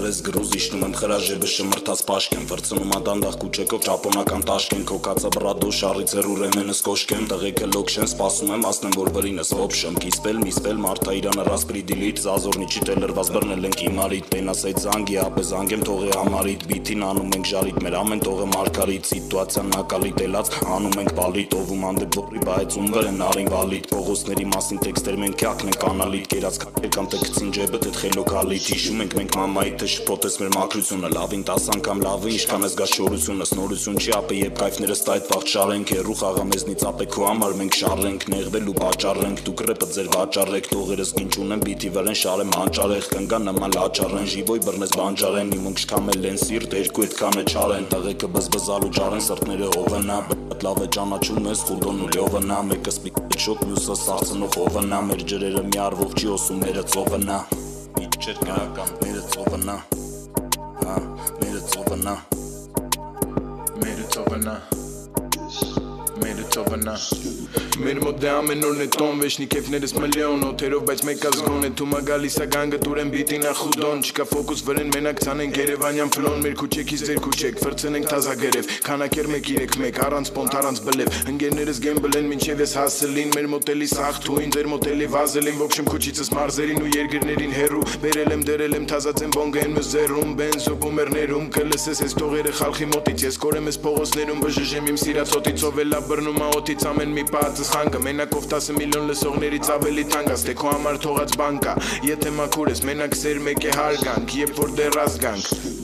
Վրես գրուզ իշնում եմ խրաժեբը շմրթած պաշկեմ Վրծնում ադանդաղ կուչեկով ճապոնական տաշկեն Կոկացա բրադո շարից էր ու ռեմենս կոշկեմ Տղեկը լոքշեն սպասում եմ ասնեմ որ վրինս ոպշեմ Կիսպել միսպել մարդա իրանը ռասպրիդիլիտ Զազորնիչի տելրված բրնել ենք իմարիտ Տենասայ զանգի ապե զանգեմ թողի համարիտ Բիթին անում ենք ժարիտ մեր ամեն տողը մարկարիտ Սիտուացիան նակալի տելած անում ենք բալիտ Ովում անդեպ որի բայեց ում վրեն արին վալիտ Պողոսների մասին տեքստեր մենք կյակն ենք անալիտ Կերած կակեր կամ տեքցին ջեբը տետ խելոքալիտ Հիշում ենք մենք մամայի թե շփոթես մեր մակրությունը Լավին 10 անգամ լավը ինչքան ես գա շորությունը Սնորություն չի ապե երբ կայֆներս տայդ վաղ շարենք Հերու խաղա մեզնից ապե քո համար մենք շարենք Նեղվել ու պատճառենք դուք ռեպը ձեր վաճառեք Տողերս ինչ ունեմ բիթի վրեն շարեմ հանճարեղ Կնգա նման լաճարեն ժիվոյ բռնես բանջարեն Իմ ունք շքամել են սիրտ երկու էդքանը չարեն Տղեկը բզբզալու ճարեն սրտները հովնա Բտ լավ է ճանաչում ես խուլդոն ու լյովնա Մեկը սպիկ շոկ մյուսը սարցնող հովնա Մեր ջրերը մի արվող չի osում մերը ծովնա Իչ չեր գրական մերը ծովնա Մերը ծովնա Մերը ծովնա Մերը ծովնա Մեր մոտ դե ամեն օրն է տոն Վեշնի կեվներս մլիոն Օթերով բայց մեկ ազգոն է Թումա գալիս ա գանգը տուրեն բիտինա խուդոն Չկա ֆոկուս վրեն մենակ ցանենք երևանյան ֆլոն Մեր քուչեքից ձեր քուչեք Վրցնենք թազագերև Քանակեր 1-3-1 առանց պոնտ առանց բլև Ընկերներս գեմբլ են մինչև ես հասելին Մեր մոտելի սաղթուին ձեր մոտելի վազելին Ոբշեմ քուչիցս մարզերին ու երգերներին հերու Բերել եմ դերել եմ թազացեմ բոնգեն մս ձերում Բենզ ու բումերներում կլսես ես տողերը խալխի մոտից Ես կորեմ ես փողոցներում բժժեմ իմ սիրացոտից Ով էլա բռնում ա օդից ամեն մի պածս խանգը Մենակով 10 միլիոն լսողներից ավելի թանկաս Թե քո համար թողած բանկա Եթե մաքուր ես մենակ սեր մեկ է հարգանք Երբ որ դեռ ազգանք